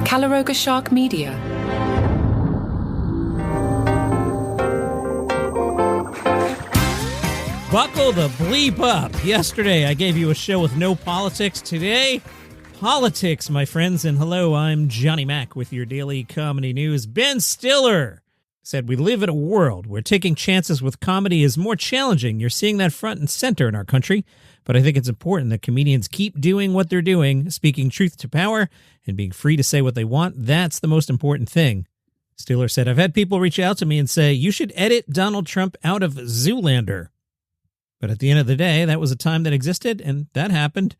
Calaroga Shark Media. Buckle the bleep up. Yesterday, I gave you a show with no politics. Today, politics, my friends. And hello, I'm Johnny Mac with your daily comedy news. Ben Stiller said, "We live in a world where taking chances with comedy is more challenging. You're seeing that front and center in our country. But I think it's important that comedians keep doing what they're doing, speaking truth to power, and being free to say what they want. That's the most important thing." Stiller said, "I've had people reach out to me and say, you should edit Donald Trump out of Zoolander. But at the end of the day, that was a time that existed, and that happened."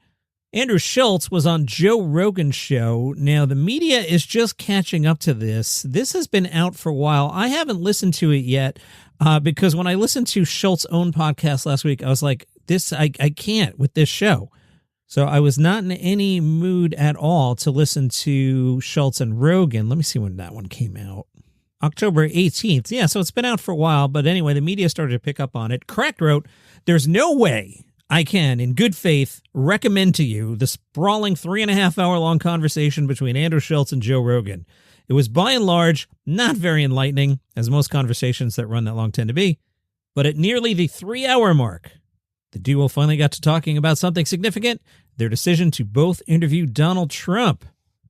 Andrew Schulz was on Joe Rogan's show. Now, the media is just catching up to this. This has been out for a while. I haven't listened to it yet because when I listened to Schultz's own podcast last week, I was like, I can't with this show. So I was not in any mood at all to listen to Schulz and Rogan. Let me see when that one came out. October 18th. Yeah, so it's been out for a while. But anyway, the media started to pick up on it. Cracked wrote, "There's no way I can, in good faith, recommend to you the sprawling 3.5-hour-long conversation between Andrew Schulz and Joe Rogan. It was, by and large, not very enlightening, as most conversations that run that long tend to be. But at nearly the 3-hour mark, the duo finally got to talking about something significant, their decision to both interview Donald Trump."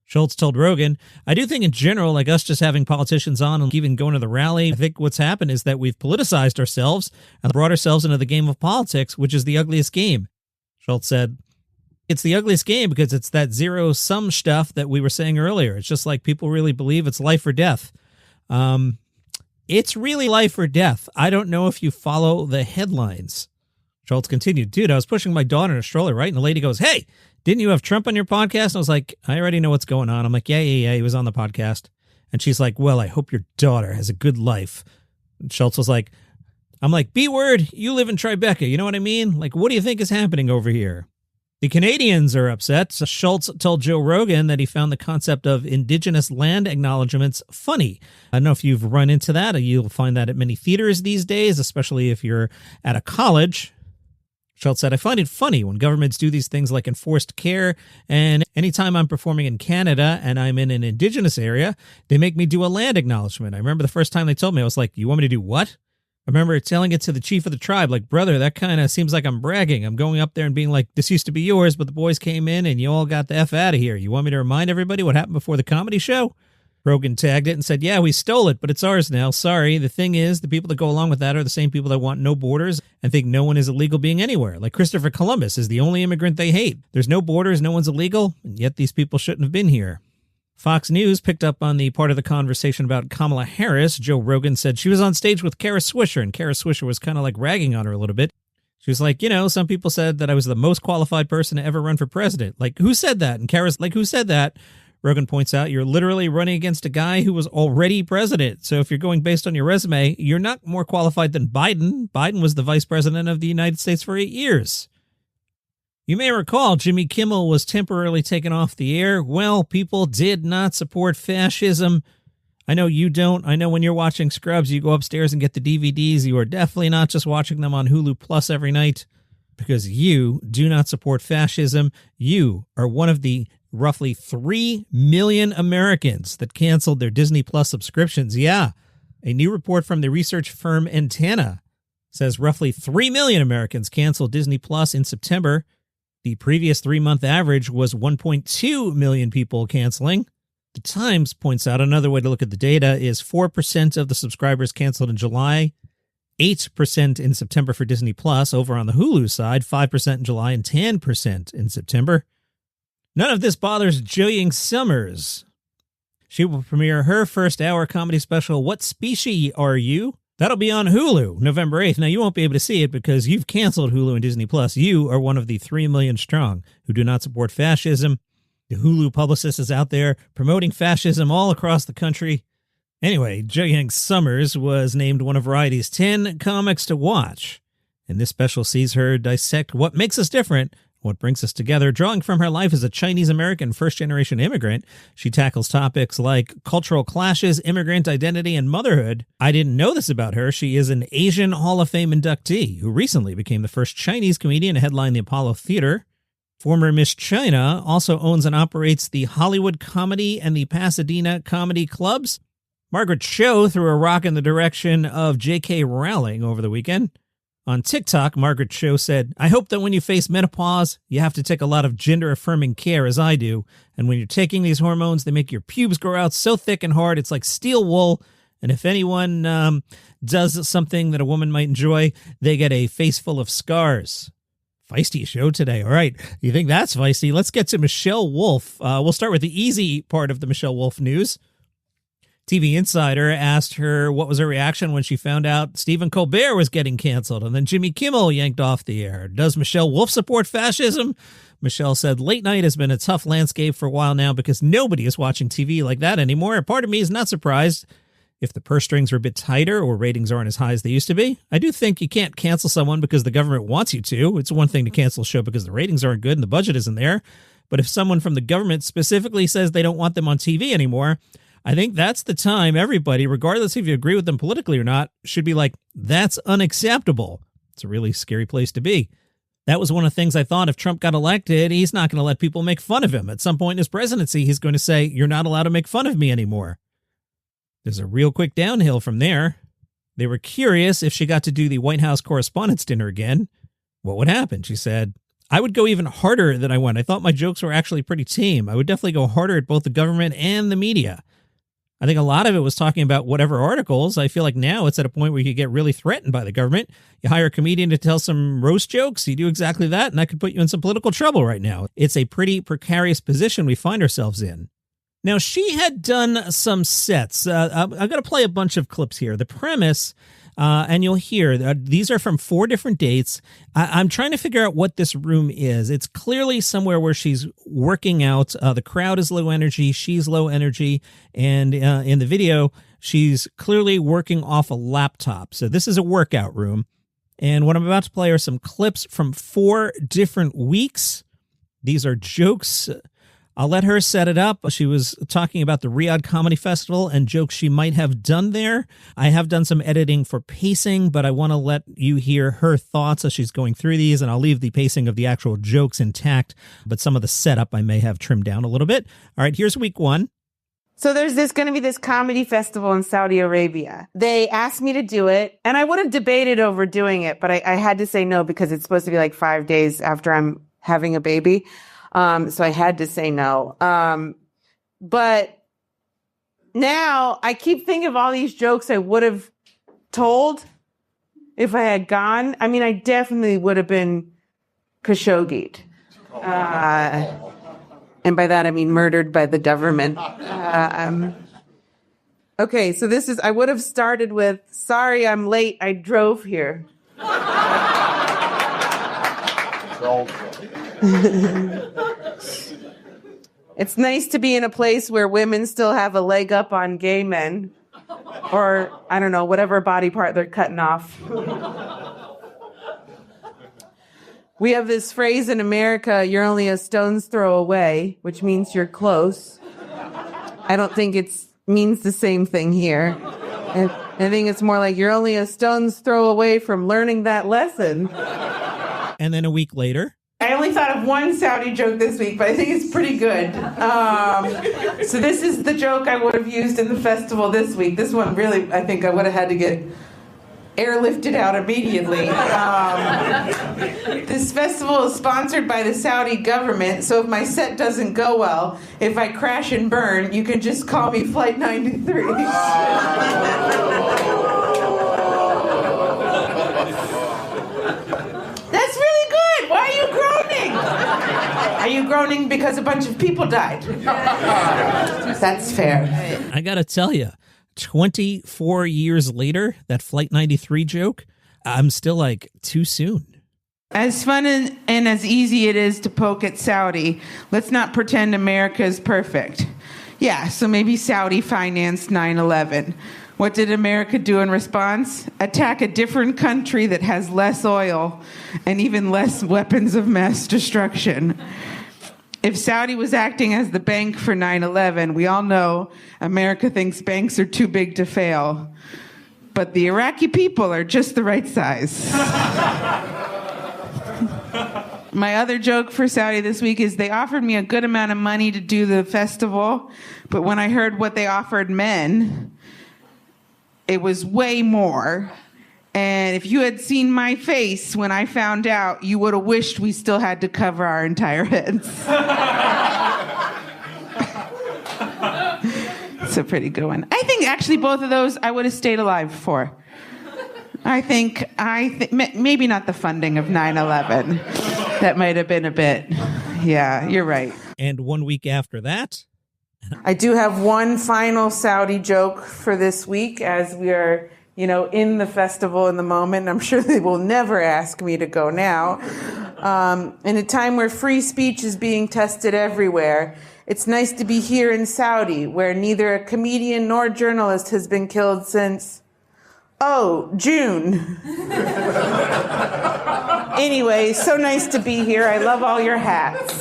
Schulz told Rogan, "I do think in general, like us just having politicians on and even going to the rally, I think what's happened is that we've politicized ourselves and brought ourselves into the game of politics, which is the ugliest game." Schulz said, "It's the ugliest game because it's that zero-sum stuff that we were saying earlier. It's just like people really believe it's life or death. It's really life or death. I don't know if you follow the headlines." Schulz continued, "Dude, I was pushing my daughter in a stroller, right? And the lady goes, 'Hey, didn't you have Trump on your podcast?' And I was like, 'I already know what's going on.' I'm like, yeah, he was on the podcast." And she's like, "Well, I hope your daughter has a good life." And Schulz was like, I'm like, "B-word, you live in Tribeca. You know what I mean? Like, what do you think is happening over here?" The Canadians are upset. So Schulz told Joe Rogan that he found the concept of indigenous land acknowledgments funny. I don't know if you've run into that. You'll find that at many theaters these days, especially if you're at a college. Schulz said, "I find it funny when governments do these things like enforced care, and anytime I'm performing in Canada and I'm in an indigenous area, they make me do a land acknowledgement. I remember the first time they told me, I was like, you want me to do what? I remember telling it to the chief of the tribe, like, brother, that kind of seems like I'm bragging. I'm going up there and being like, this used to be yours, but the boys came in and you all got the F out of here. You want me to remind everybody what happened before the comedy show?" Rogan tagged it and said, "Yeah, we stole it, but it's ours now. Sorry. The thing is, the people that go along with that are the same people that want no borders and think no one is illegal being anywhere. Like Christopher Columbus is the only immigrant they hate. There's no borders, no one's illegal, and yet these people shouldn't have been here." Fox News picked up on the part of the conversation about Kamala Harris. Joe Rogan said she was on stage with Kara Swisher, and Kara Swisher was kind of like ragging on her a little bit. She was like, some people said that I was the most qualified person to ever run for president. Like, who said that? And Kara's like, who said that? Rogan points out, you're literally running against a guy who was already president. So if you're going based on your resume, you're not more qualified than Biden. Biden was the vice president of the United States for 8 years. You may recall Jimmy Kimmel was temporarily taken off the air. Well, people did not support fascism. I know you don't. I know when you're watching Scrubs, you go upstairs and get the DVDs. You are definitely not just watching them on Hulu Plus every night because you do not support fascism. You are one of the roughly 3 million Americans that canceled their Disney Plus subscriptions. Yeah, a new report from the research firm Antenna says roughly 3 million Americans canceled Disney Plus in September. The previous 3-month average was 1.2 million people canceling. The Times points out another way to look at the data is 4% of the subscribers canceled in July, 8% in September for Disney Plus. Over on the Hulu side, 5% in July and 10% in September. None of this bothers Jillian Summers. She will premiere her first-hour comedy special, What Species Are You? That'll be on Hulu November 8th. Now, you won't be able to see it because you've canceled Hulu and Disney Plus. You are one of the 3 million strong who do not support fascism. The Hulu publicist is out there promoting fascism all across the country. Anyway, Jillian Summers was named one of Variety's 10 comics to watch. And this special sees her dissect what makes us different, what brings us together. Drawing from her life as a Chinese-American first-generation immigrant, she tackles topics like cultural clashes, immigrant identity, and motherhood. I didn't know this about her. She is an Asian Hall of Fame inductee who recently became the first Chinese comedian to headline the Apollo Theater. Former Miss China also owns and operates the Hollywood Comedy and the Pasadena Comedy Clubs. Margaret Cho threw a rock in the direction of J.K. Rowling over the weekend. On TikTok, Margaret Cho said, "I hope that when you face menopause, you have to take a lot of gender-affirming care as I do. And when you're taking these hormones, they make your pubes grow out so thick and hard, it's like steel wool. And if anyone does something that a woman might enjoy, they get a face full of scars." Feisty show today. All right. You think that's feisty? Let's get to Michelle Wolf. We'll start with the easy part of the Michelle Wolf news. TV Insider asked her what was her reaction when she found out Stephen Colbert was getting canceled and then Jimmy Kimmel yanked off the air. Does Michelle Wolf support fascism? Michelle said, "Late night has been a tough landscape for a while now because nobody is watching TV like that anymore. Part of me is not surprised if the purse strings are a bit tighter or ratings aren't as high as they used to be. I do think you can't cancel someone because the government wants you to. It's one thing to cancel a show because the ratings aren't good and the budget isn't there. But if someone from the government specifically says they don't want them on TV anymore, I think that's the time everybody, regardless if you agree with them politically or not, should be like, that's unacceptable." It's a really scary place to be. That was one of the things I thought if Trump got elected, he's not going to let people make fun of him. At some point in his presidency, he's going to say, "You're not allowed to make fun of me anymore." There's a real quick downhill from there. They were curious if she got to do the White House Correspondents' Dinner again, what would happen? She said, "I would go even harder than I went. I thought my jokes were actually pretty tame. I would definitely go harder at both the government and the media." I think a lot of it was talking about whatever articles. I feel like now it's at a point where you get really threatened by the government. You hire a comedian to tell some roast jokes. You do exactly that, and that could put you in some political trouble right now. It's a pretty precarious position we find ourselves in. Now, she had done some sets. I'm going to play a bunch of clips here. The premise, and you'll hear, these are from 4 different dates. I'm trying to figure out what this room is. It's clearly somewhere where she's working out. The crowd is low energy. She's low energy. And in the video, she's clearly working off a laptop. So this is a workout room. And what I'm about to play are some clips from 4 different weeks. These are jokes. I'll let her set it up. She was talking about the Riyadh Comedy Festival and jokes she might have done there. I have done some editing for pacing, but I want to let you hear her thoughts as she's going through these, and I'll leave the pacing of the actual jokes intact, but some of the setup I may have trimmed down a little bit. All right, here's week 1. So there's going to be this comedy festival in Saudi Arabia. They asked me to do it, and I would have debated over doing it, but I had to say no because it's supposed to be like 5 days after I'm having a baby. So I had to say no. But now I keep thinking of all these jokes I would have told if I had gone. I mean, I definitely would have been Khashoggi'd. And by that, I mean murdered by the government. Okay, so I would have started with, "Sorry, I'm late. I drove here." It's nice to be in a place where women still have a leg up on gay men. Or, I don't know, whatever body part they're cutting off. We have this phrase in America, "You're only a stone's throw away," which means you're close. I don't think it means the same thing here. I think it's more like you're only a stone's throw away from learning that lesson. And then a week later, I only thought of one Saudi joke this week, but I think it's pretty good. So this is the joke I would have used in the festival this week. This one really, I think I would have had to get airlifted out immediately. This festival is sponsored by the Saudi government, so if my set doesn't go well, if I crash and burn, you can just call me Flight 93. That's really good. Why are you groaning? Are you groaning because a bunch of people died? That's fair. I got to tell you, 24 years later, that Flight 93 joke, I'm still like, too soon. As fun and as easy it is to poke at Saudi, let's not pretend America is perfect. Yeah, so maybe Saudi financed 9/11. What did America do in response? Attack a different country that has less oil and even less weapons of mass destruction. If Saudi was acting as the bank for 9/11, we all know America thinks banks are too big to fail. But the Iraqi people are just the right size. My other joke for Saudi this week is they offered me a good amount of money to do the festival, but when I heard what they offered men, it was way more. And if you had seen my face when I found out, you would have wished we still had to cover our entire heads. It's a pretty good one. I think actually both of those I would have stayed alive for. I think maybe not the funding of 9/11. That might have been a bit. Yeah, you're right. And 1 week after that, I do have one final Saudi joke for this week as we are, in the festival in the moment. I'm sure they will never ask me to go now. In a time where free speech is being tested everywhere, it's nice to be here in Saudi, where neither a comedian nor journalist has been killed since, June. Anyway, so nice to be here. I love all your hats.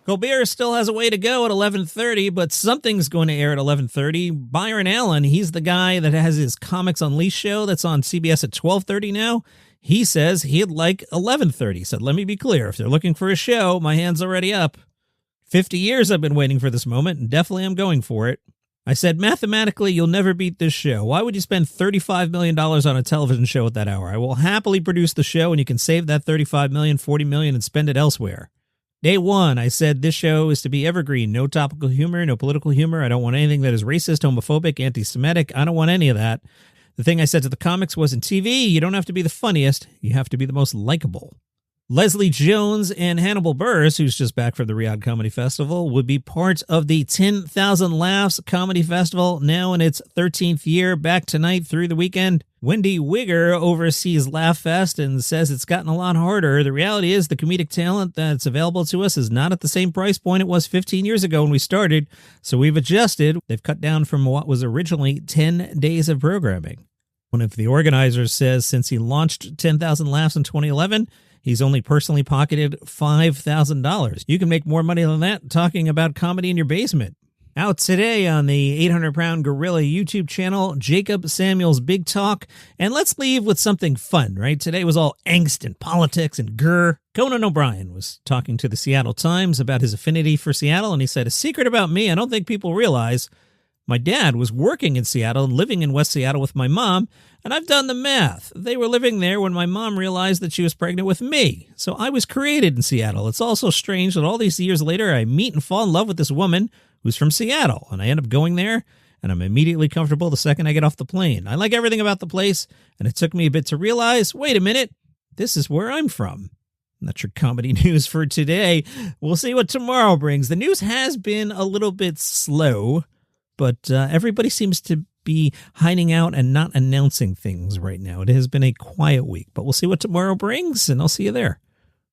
Colbert still has a way to go at 11:30, but something's going to air at 11:30. Byron Allen, he's the guy that has his Comics Unleashed show that's on CBS at 12:30 now. He says he'd like 11:30. So let me be clear. If they're looking for a show, my hand's already up. 50 years I've been waiting for this moment, and definitely I'm going for it. I said, mathematically, you'll never beat this show. Why would you spend $35 million on a television show at that hour? I will happily produce the show, and you can save that $35 million, $40 million, and spend it elsewhere. Day one, I said this show is to be evergreen. No topical humor, no political humor. I don't want anything that is racist, homophobic, anti-Semitic. I don't want any of that. The thing I said to the comics was, in TV, you don't have to be the funniest. You have to be the most likable. Leslie Jones and Hannibal Buress, who's just back from the Riyadh Comedy Festival, would be part of the 10,000 Laughs Comedy Festival, now in its 13th year, back tonight through the weekend. Wendy Wigger oversees Laugh Fest and says it's gotten a lot harder. The reality is the comedic talent that's available to us is not at the same price point it was 15 years ago when we started, so we've adjusted. They've cut down from what was originally 10 days of programming. One of the organizers says since he launched 10,000 Laughs in 2011, he's only personally pocketed $5,000. You can make more money than that talking about comedy in your basement. Out today on the 800-Pound Gorilla YouTube channel, Jacob Samuel's Big Talk. And let's leave with something fun, right? Today was all angst and politics and grr. Conan O'Brien was talking to the Seattle Times about his affinity for Seattle, and he said, a secret about me I don't think people realize. My dad was working in Seattle and living in West Seattle with my mom, and I've done the math. They were living there when my mom realized that she was pregnant with me. So I was created in Seattle. It's also strange that all these years later I meet and fall in love with this woman who's from Seattle, and I end up going there, and I'm immediately comfortable the second I get off the plane. I like everything about the place, and it took me a bit to realize, wait a minute, this is where I'm from. And that's your comedy news for today. We'll see what tomorrow brings. The news has been a little bit slow, but everybody seems to be hiding out and not announcing things right now. It has been a quiet week, but we'll see what tomorrow brings, and I'll see you there.